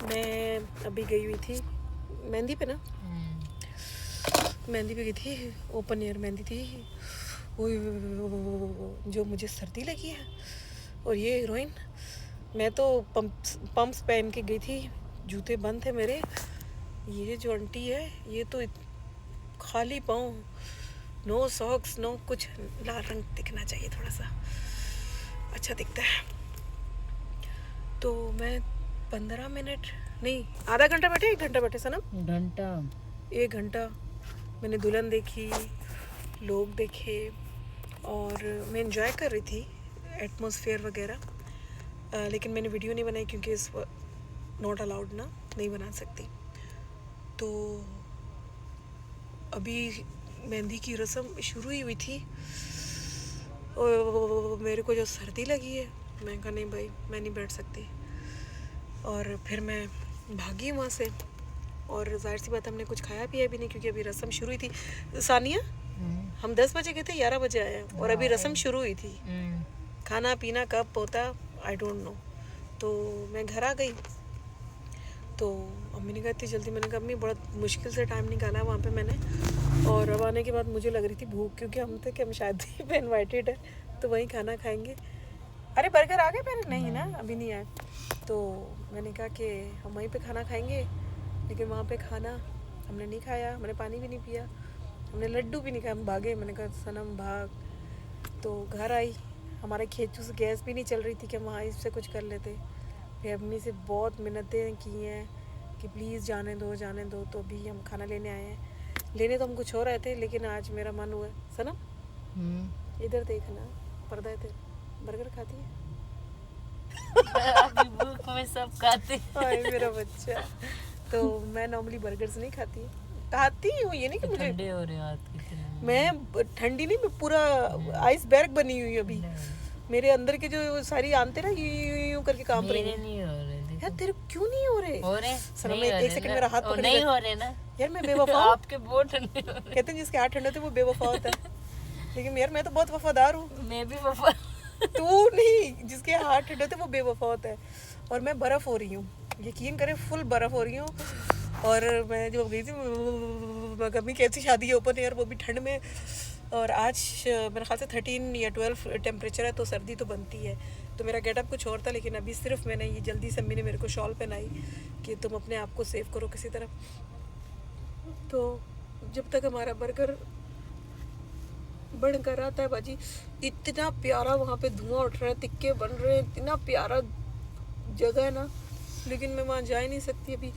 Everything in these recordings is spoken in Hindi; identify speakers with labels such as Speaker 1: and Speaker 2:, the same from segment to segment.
Speaker 1: मैं अभी गई हुई थी मेहंदी पे ना, मेहंदी पे गई थी, ओपन एयर मेहंदी थी। जो मुझे सर्दी लगी है। और ये हीरोइन, मैं तो पंप्स पहन के गई थी, जूते बंद थे मेरे। ये जो आंटी है ये तो खाली पाँव, नो सॉक्स नो कुछ। लाल रंग दिखना चाहिए, थोड़ा सा अच्छा दिखता है। तो मैं 15 मिनट नहीं, आधा घंटा बैठे, 1 घंटा बैठे सनम, 1 घंटा मैंने दुल्हन देखी, लोग देखे, और मैं एंजॉय कर रही थी एटमॉस्फेयर वगैरह। लेकिन मैंने वीडियो नहीं बनाई क्योंकि इस नॉट अलाउड ना, नहीं बना सकती। तो अभी मेहंदी की रस्म शुरू ही हुई थी और मेरे को जो सर्दी लगी है, मैं कहा नहीं भाई मैं नहीं बैठ सकती। और फिर मैं भागी वहाँ से, और जाहिर सी बात हमने कुछ खाया पिया भी नहीं क्योंकि अभी रस्म शुरू हुई थी। सानिया, हम 10 बजे गए थे, 11 बजे आए हैं और अभी रस्म शुरू हुई थी। खाना पीना कब होता आई डोंट नो। तो मैं घर आ गई तो अम्मी ने कहा इतनी जल्दी, मैंने कहा अम्मी बड़ा मुश्किल से टाइम निकाला वहाँ पे मैंने। और अब आने के बाद मुझे लग रही थी भूख, क्योंकि हम थे कि हम शादी पे इनवाइटेड है तो वहीं खाना खाएंगे। अरे बर्गर आ गए पहले? नहीं ना, अभी नहीं आए। तो मैंने कहा कि हम वहीं पे खाना खाएंगे, लेकिन वहाँ पे खाना हमने नहीं खाया, मैंने पानी भी नहीं पिया, हमने लड्डू भी नहीं खाया, हम भागे। मैंने कहा सनम भाग। तो घर आई, हमारे खेतों से गैस भी नहीं चल रही थी कि हम वहाँ इससे कुछ कर लेते। फिर अम्मी से बहुत मिन्नतें की हैं कि प्लीज़ जाने दो जाने दो। तो अभी हम खाना लेने आए हैं। लेने तो हम कुछ हो रहे थे, लेकिन आज मेरा मन हुआ। सनम इधर देखना, पर्दा है तेरा, बर्गर खाती है?
Speaker 2: अभी भूख में सब खाते
Speaker 1: हाय मेरा बच्चा। तो मैं नॉर्मली बर्गर्स नहीं खाती हूँ, ये नहीं कि मुझे
Speaker 2: ठंडे हो रहे हाथ कितने।
Speaker 1: मैं ठंडी नहीं, मैं पूरा आइसबर्ग बनी हुई हूँ अभी। मेरे अंदर के जो सारी आंते ना यूं करके काम कर रही हैं।
Speaker 2: नहीं हो रहे
Speaker 1: यार तेरे क्यों नहीं हो रहे?
Speaker 2: हो रहे
Speaker 1: सनम में एक सेकंड मेरा हाथ पकड़,
Speaker 2: नहीं हो रहे ना
Speaker 1: यार मैं बेवफा हूँ।
Speaker 2: आपके बहुत ठंडे हो रहे।
Speaker 1: कहते हैं जिसके हाथ ठंडे होते हैं वो बेवफा होता है, लेकिन यार मैं तो बहुत वफादार हूँ।
Speaker 2: मैं भी वफा
Speaker 1: तू नहीं, जिसके हाथ ठंडे होते हैं वो बेवफा होता है। और मैं बर्फ़ हो रही हूँ, यकीन करें फुल बर्फ़ हो रही हूँ। और मैं जब गई थी कभी कैसी शादी है ओपन एयर, वो भी ठंड में। और आज मेरे ख्याल से 13 या 12 टेम्परेचर है, तो सर्दी तो बनती है। तो मेरा गेटअप कुछ और था, लेकिन अभी सिर्फ मैंने ये जल्दी से अम्मी ने मेरे को शॉल पहनाई कि तुम अपने आप को सेव करो किसी तरह। तो जब तक हमारा बर्गर बनकर आता है बाजी, इतना प्यारा वहाँ पे धुआं उठ रहा है, तिक्के बन रहे हैं, इतना प्यारा जगह है ना, लेकिन मैं वहाँ जा ही नहीं सकती अभी।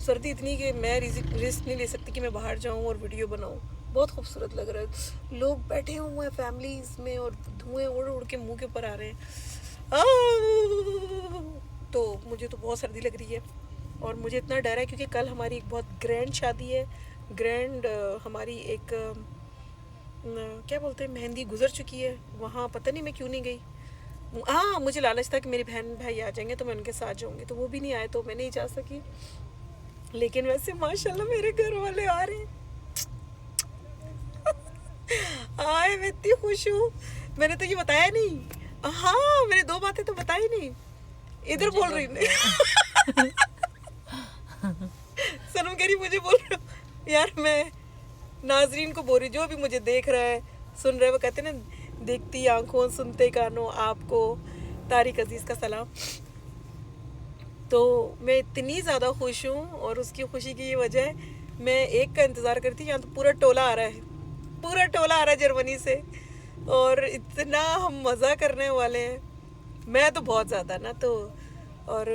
Speaker 1: सर्दी इतनी कि मैं रिस्क नहीं ले सकती कि मैं बाहर जाऊँ और वीडियो बनाऊँ। बहुत खूबसूरत लग रहा है, लोग बैठे हुए हैं फैमिलीज में और धुएं उड़ उड़ के मुंह के ऊपर आ रहे हैं। तो मुझे तो बहुत सर्दी लग रही है। और मुझे इतना डर है क्योंकि कल हमारी एक बहुत ग्रैंड शादी है, ग्रैंड हमारी एक क्या बोलते हैं मेहंदी गुजर चुकी है। वहाँ पता नहीं मैं क्यों नहीं गई। हाँ मुझे लालच था कि मेरी बहन भाई आ जाएंगे तो मैं उनके साथ जाऊँगी, तो वो भी नहीं आए तो मैं नहीं जा सकी। लेकिन वैसे माशाल्लाह मेरे घर वाले आ रहे हैं। आए, मैं इतनी खुश हूँ। मैंने तो ये बताया नहीं। हाँ मैंने 2 बातें तो बताई नहीं, इधर बोल रही नहीं। सनम कह रही मुझे बोल रही हूँ। यार मैं नाजरीन को बोल रही, जो भी मुझे देख रहा है सुन रहा है, वो कहते हैं ना देखती आंखों सुनते कानों, आपको तारिक अजीज़ का सलाम। तो मैं इतनी ज़्यादा खुश हूँ, और उसकी खुशी की ये वजह है, मैं एक का इंतज़ार करती, यहाँ तो पूरा टोला आ रहा है, पूरा टोला आ रहा है जर्मनी से, और इतना हम मज़ा करने वाले हैं। मैं तो बहुत ज़्यादा ना, तो और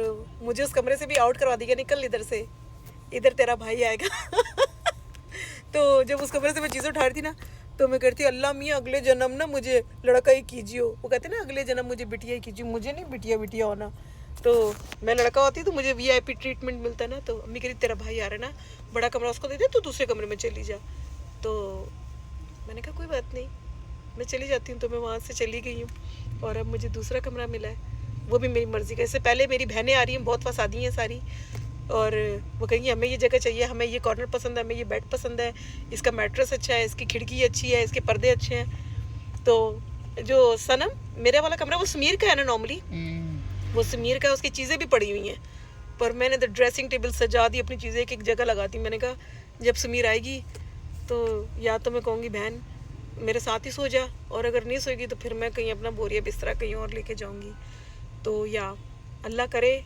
Speaker 1: मुझे उस कमरे से भी आउट करवा दिया, निकल इधर से, इधर तेरा भाई आएगा। तो जब उस कमरे से मैं चीज़ें उठा रही थी ना, तो मैं कहती अल्लाह मियाँ अगले जन्म ना मुझे लड़का ही कीजिए। वो कहते ना अगले जन्म मुझे बिटिया ही कीजिए, मुझे नहीं बिटिया होना। तो मैं लड़का होती तो मुझे VIP ट्रीटमेंट मिलता ना। तो अम्मी कह रही तेरा भाई आ रहा है ना, बड़ा कमरा उसको दे दे, तो दूसरे कमरे में चली जा। तो मैंने कहा कोई बात नहीं, मैं चली जाती हूँ। तो मैं वहाँ से चली गई हूँ, और अब मुझे दूसरा कमरा मिला है, वो भी मेरी मर्ज़ी का। इससे पहले मेरी बहनें आ रही हैं, बहुत फसादी हैं सारी, और वो कहेंगी हमें ये जगह चाहिए, हमें ये कॉर्नर पसंद है, हमें ये बेड पसंद है, इसका मैट्रेस अच्छा है, इसकी खिड़की अच्छी है, इसके पर्दे अच्छे हैं। तो जो सनम मेरे वाला कमरा वो समीर का है ना, नॉर्मली वो समीर का, उसकी चीज़ें भी पड़ी हुई हैं, पर मैंने तो ड्रेसिंग टेबल सजा दी, अपनी चीज़ें एक एक जगह लगा दी। मैंने कहा जब समीर आएगी तो या तो मैं कहूँगी बहन मेरे साथ ही सो जा, और अगर नहीं सोएगी तो फिर मैं कहीं अपना बोरिया बिस्तरा कहीं और लेके जाऊँगी। तो या अल्लाह करे,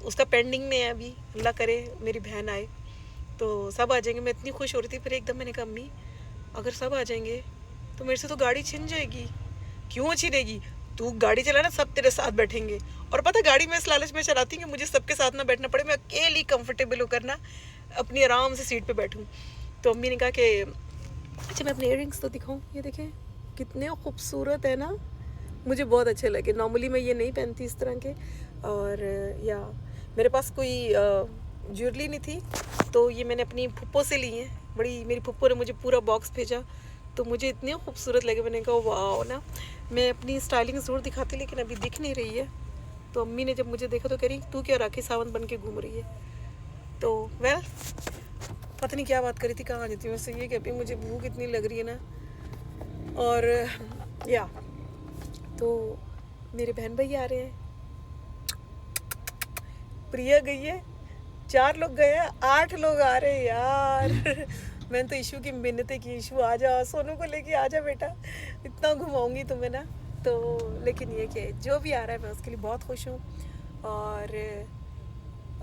Speaker 1: उसका पेंडिंग में है अभी, अल्लाह करे मेरी बहन आए तो सब आ जाएंगे। मैं इतनी खुश हो रही थी, फिर एकदम मैंने कहा अम्मी अगर सब आ जाएंगे तो मेरे से तो गाड़ी छिन जाएगी। क्यों छिनेगी, तू गाड़ी चलाना, सब तेरे साथ बैठेंगे। और पता गाड़ी में इस लालच में चलाती हूँ कि मुझे सबके साथ ना बैठना पड़े, मैं अकेली कंफर्टेबल होकर ना अपनी आराम से सीट पे बैठूँ। तो अम्मी ने कहा कि अच्छा मैं अपने इयररिंग्स तो दिखाऊँ, ये देखें कितने खूबसूरत है ना, मुझे बहुत अच्छे लगे। नॉर्मली मैं ये नहीं पहनती इस तरह के, और या मेरे पास कोई ज्वेलरी नहीं थी तो ये मैंने अपनी फुप्पो से ली है। बड़ी मेरी फुप्पो ने मुझे पूरा बॉक्स भेजा तो मुझे इतने खूबसूरत लगे, मैंने कहा वाह ना। मैं अपनी स्टाइलिंग ज़रूर दिखाती लेकिन अभी दिख नहीं रही है। तो अम्मी ने जब मुझे देखा तो कह रही तू क्या राखी सावंत बन के घूम रही है। तो वेल पता नहीं क्या बात करी थी, कहाँ जाती हूँ वैसे, ये कि अभी मुझे भूख इतनी लग रही है ना। और या तो मेरे बहन भाई आ रहे हैं, प्रिया गई है, 4 लोग गए हैं, 8 लोग आ रहे हैं यार। मैंने तो ईशू की मिन्नतें की, ईशू आ जा, सोनू को लेके आ जा बेटा, इतना घुमाऊंगी तुम्हें ना। तो लेकिन ये कि जो भी आ रहा है मैं उसके लिए बहुत खुश हूँ।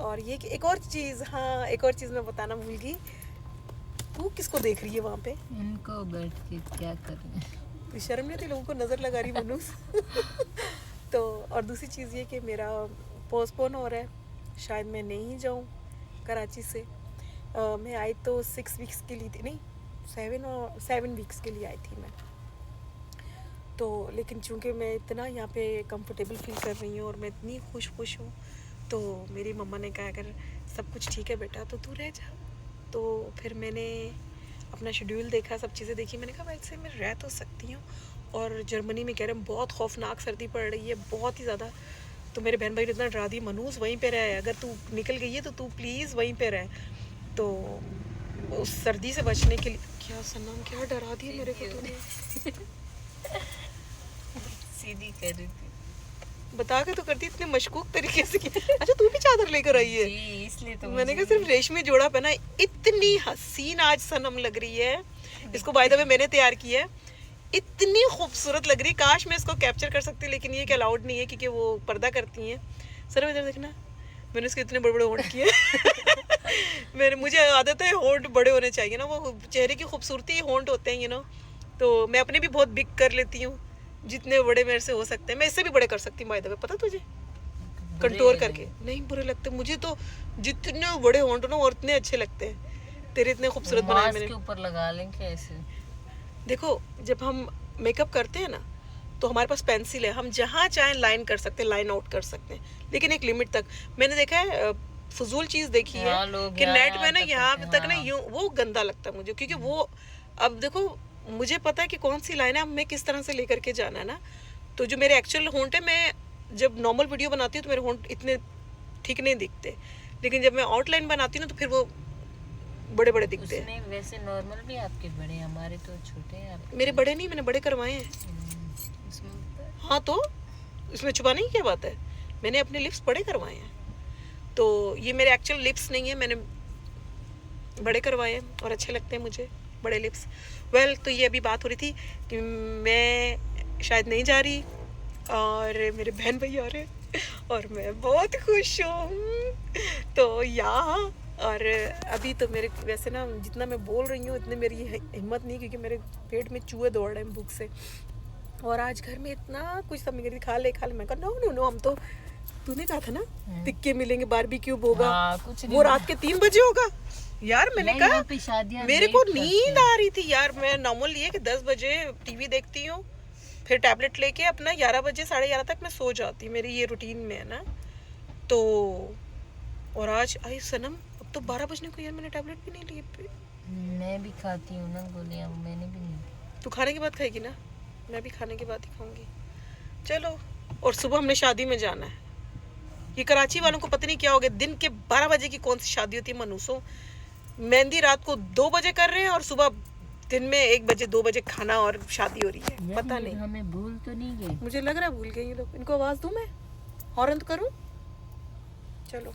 Speaker 1: और ये कि एक और चीज़, हाँ एक और चीज़ मैं बताना भूल गई। तू किसको देख रही है वहाँ पे?
Speaker 2: इनको बैठ के क्या करना,
Speaker 1: तो शर्म नहीं आती लोगों को नज़र लगा रही मनूस। तो और दूसरी चीज़ ये कि मेरा पोस्टपोन हो रहा है, शायद मैं नहीं जाऊँ कराची से। मैं आई तो 6 वीक्स के लिए थी, नहीं 7 वीक्स के लिए आई थी मैं तो। लेकिन चूँकि मैं इतना यहाँ पे कंफर्टेबल फील कर रही हूँ और मैं इतनी खुश हूँ, तो मेरी मम्मा ने कहा अगर सब कुछ ठीक है बेटा तो तू रह जा। तो फिर मैंने अपना शेड्यूल देखा, सब चीज़ें देखी, मैंने कहा वैसे मैं रह तो सकती हूँ। और जर्मनी में कह रहे हैं बहुत खौफनाक सर्दी पड़ रही है, बहुत ही ज़्यादा। तो मेरे बहन भाई ने इतना डरा दी, मनूस वहीं पे रहे, अगर तू निकल गई है तो तू प्लीज़ वहीं पे रहे। तो उस सर्दी से बचने के लिए क्या सनम क्या डरा दिया मेरे को तूने।
Speaker 2: सीधी कर रही थी,
Speaker 1: बता के तो करती इतने मशकूक तरीके से कि अच्छा तू भी चादर लेकर आई है।
Speaker 2: जी इसलिए तो
Speaker 1: मैंने कहा सिर्फ रेशमी जोड़ा पहना, इतनी हसीन आज सनम लग रही है। इसको बाय द वे मैंने तैयार किया है, इतनी खूबसूरत लग रही, काश मैं इसको कैप्चर कर सकती, लेकिन ये कि अलाउड नहीं है क्योंकि वो पर्दा करती हैं। सर इधर देखना, मैंने इसके इतने बड़े बड़े होंठ किए। मुझे आदत है होंठ बड़े होने चाहिए ना, वो चेहरे की खूबसूरती होंठ होते हैं तो मैं अपने भी बहुत बिग कर लेती हूँ, जितने बड़े मेरे से हो सकते हैं। मैं इससे भी बड़े कर सकती हूँ बाय द वे, पता तुझे, कंटोर करके। नहीं बुरे लगते मुझे तो, जितने बड़े होंठ ना और इतने अच्छे लगते हैं। तेरे इतने खूबसूरत बनाए मैंने।
Speaker 2: के ऊपर लगा लेंगे ऐसे।
Speaker 1: देखो जब हम मेकअप करते हैं ना तो हमारे पास पेंसिल है, हम जहाँ चाहें लाइन कर सकते हैं, लाइन आउट कर सकते हैं, लेकिन एक लिमिट तक। मैंने देखा है फजूल चीज़ देखी है कि नेट में ना यहाँ तक ना यूँ, वो गंदा लगता है मुझे, क्योंकि वो अब देखो मुझे पता है कि कौन सी लाइन है, मैं किस तरह से लेकर के जाना है ना। तो जो मेरे एक्चुअल होंठ है, मैं जब नॉर्मल वीडियो बनाती हूँ तो मेरे होंठ इतने ठीक नहीं दिखते, लेकिन जब मैं आउटलाइन बनाती हूँ ना तो फिर वो बड़े बड़े दिखते हैं।
Speaker 2: वैसे नॉर्मल भी आपके बड़े हैं, हमारे तो छोटे हैं।
Speaker 1: मेरे बड़े नहीं, मैंने बड़े करवाए हैं। हाँ तो इसमें छुपाने की क्या बात है, मैंने अपने लिप्स बड़े करवाए हैं। तो ये मेरे एक्चुअल लिप्स नहीं है, मैंने बड़े करवाए हैं और अच्छे लगते हैं मुझे बड़े लिप्स। वेल तो ये अभी बात हो रही थी कि मैं शायद नहीं जा रही और मेरे बहन भाई आ रहे हैं और मैं बहुत खुश हूँ। तो यहाँ और अभी तो मेरे वैसे ना जितना मैं बोल रही हूँ इतनी मेरी हिम्मत नहीं, क्योंकि मेरे पेट में चूहे दौड़ रहे हैं भूख से। और आज घर में इतना कुछ सब मेरी खा ले। मैं कहा नो हम तो, तूने कहा था ना टिक्के मिलेंगे, बारबेक्यू होगा, वो रात के 3 बजे होगा यार। मैंने कहा मेरे को नींद आ रही थी यार। मैं नॉर्मल ये कि 10 बजे टीवी देखती हूँ, फिर टैबलेट लेके अपना 11 बजे 11:30 तक मैं सो जाती, मेरी ये रूटीन में है ना। तो और आज आई सनम, अब तो 12 बजने को यार, मैंने टैबलेट भी नहीं ली।
Speaker 2: मैं भी खाती हूँ ना गोलियाँ, मैंने भी नहीं।
Speaker 1: तू खाने के बाद खाएगी ना, मैं भी खाने के बाद ही खाऊंगी। चलो, और सुबह हमने शादी में जाना है। ये कराची वालों को पता नहीं क्या हो गया, दिन के 12 बजे की कौन सी शादी होती है मनूसों। मेहंदी रात को 2 बजे कर रहे हैं और सुबह दिन में 1 बजे 2 बजे खाना और शादी हो रही है। पता नहीं
Speaker 2: हमें भूल तो नहीं गए,
Speaker 1: मुझे लग रहा है भूल गए ये लोग। इनको आवाज़ दूं मैं, हॉर्न करूं? चलो।